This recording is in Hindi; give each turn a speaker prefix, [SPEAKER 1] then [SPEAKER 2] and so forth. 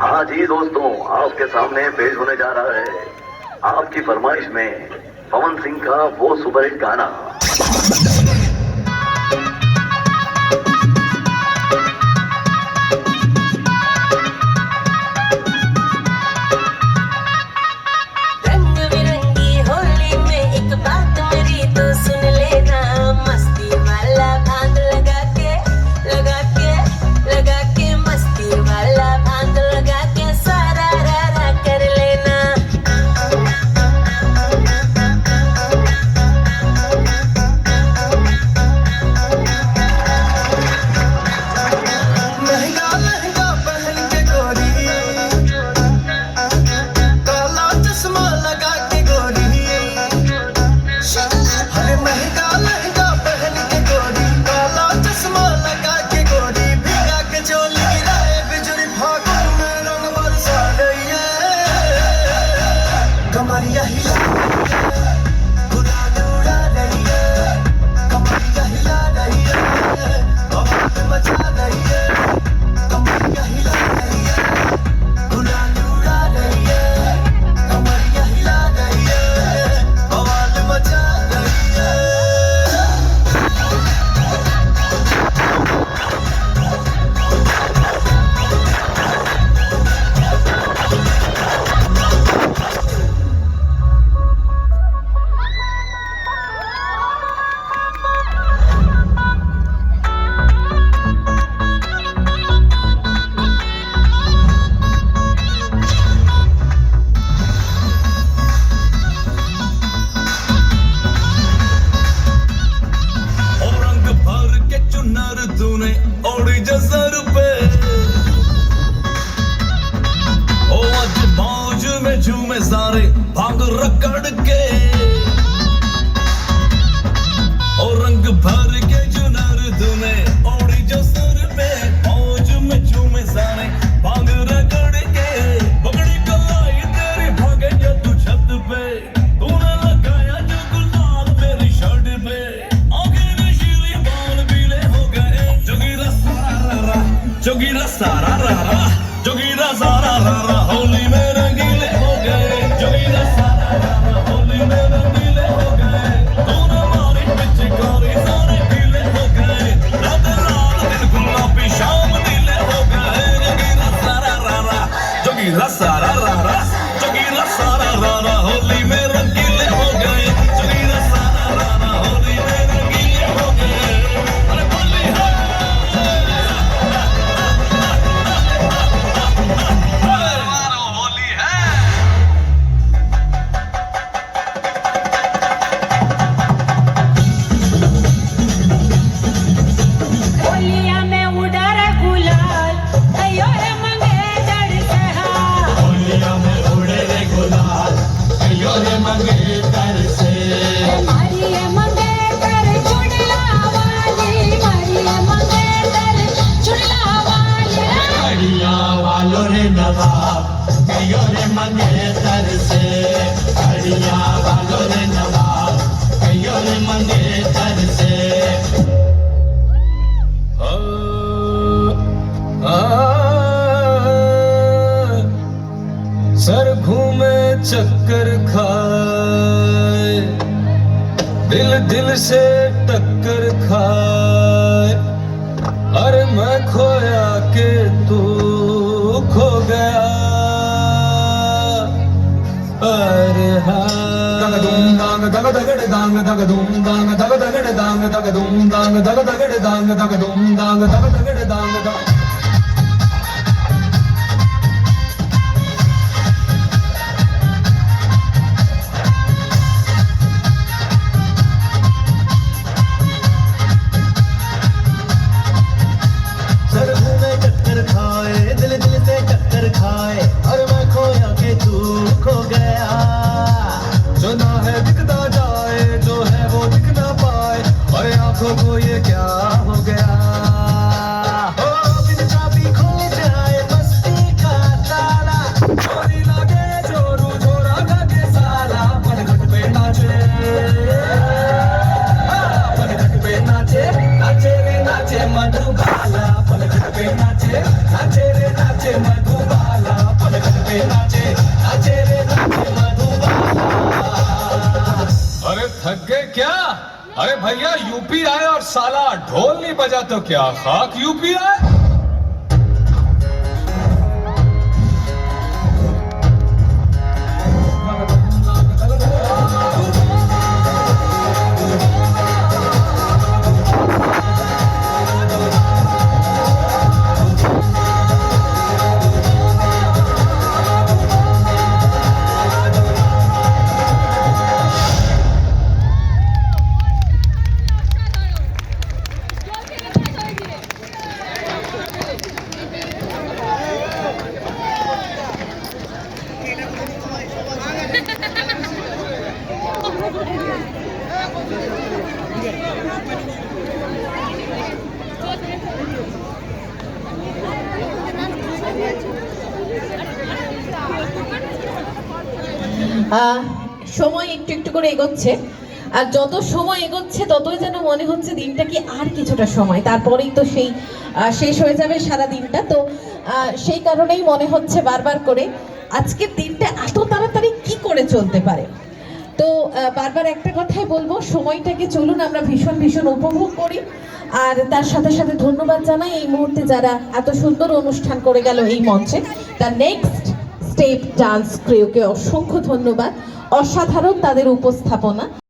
[SPEAKER 1] हाँ जी दोस्तों, आपके सामने पेश होने जा रहा है आपकी फरमाइश में पवन सिंह का वो सुपरहिट गाना।
[SPEAKER 2] सारे भांग रगड़ के और रंग भर के जुनर धुने ओढ़ी जो सर पे मौज में झूमे सारे भांग रगड़ के पगड़ी कलाई तेरी भागे जो तू छत पे तूने लगाया जो गुलाल मेरी शर्ट पे आंखें नशीली बाल पीले हो गए जोगीरा सारा रा जोगीरा सारा रा जोगीरा सारा रा होली में रंगीले हो गए जोगीरा सारा रा होली में रंगीले हो गए तूने मारी पिचकारी सारे पीले हो गए रात रात दिन गुलाबी शाम नीले हो गए जोगीरा सारा रा जोगीरा सारा रा जोगीरा सारा रा होली में रंगीले हो गए जोगीरा सारा रा होली में रंगीले हो गए अरे होली है
[SPEAKER 3] नवाब कयो रे मंगेतर से अड़िया वालो रे नवाब कयो रे मंगेतर से
[SPEAKER 2] सर घूमे चक्कर खाए दिल दिल से टक्कर खाए अरे मैं खोया के तू खो गया अरे हाँ दांग दग दगड़ दांग दग दूम दांग दग दगड़ दांग दग दूम दांग दग दगड़ दांग दग दूम दांग दग दगड़ दांग दग
[SPEAKER 3] और मैं खोया के तू खो गया
[SPEAKER 2] जो ना है दिखता जाए जो है वो दिख ना पाए और आंखों को ये क्या हो गया
[SPEAKER 3] ओ बिन चाबी खुल जाए मस्ती का ताला
[SPEAKER 2] चोरी लगे चोरू चोरा लगे साला पनघट पे नाचे पनघट पे नाचे नाचे रे नाचे मधुबाला पनघट पे नाचे रे नाचे मधुबाला पनघट पे नाचे रे नाचे मधुबाला अरे थक गए क्या अरे भैया यूपी आए और साला ढोल नहीं बजा तो क्या खाक यूपी आए
[SPEAKER 4] সময় একটু একটু করে এগোচ্ছে আর যত সময় এগোচ্ছে ততই যেন মনে হচ্ছে দিনটা কি আর কিছুটা সময় তারপরেই তো সেই শেষ হয়ে যাবে সারা দিনটা তো সেই কারণেই মনে হচ্ছে বারবার করে আজকের দিনটা এত তাড়াতাড়ি কি করে চলতে পারে তো বারবার একটা কথাই বলবো সময়টাকে চলুন আমরা ভীষণ ভীষণ উপভোগ করি আর তার সাথে সাথে ধন্যবাদ জানাই এই মুহূর্তে যারা এত সুন্দর অনুষ্ঠান করে গেল এই মঞ্চে তার নেক্সট স্টেপ ডান্স ক্রিউকে অসংখ্য ধন্যবাদ অসাধারণ তাদের উপস্থাপনা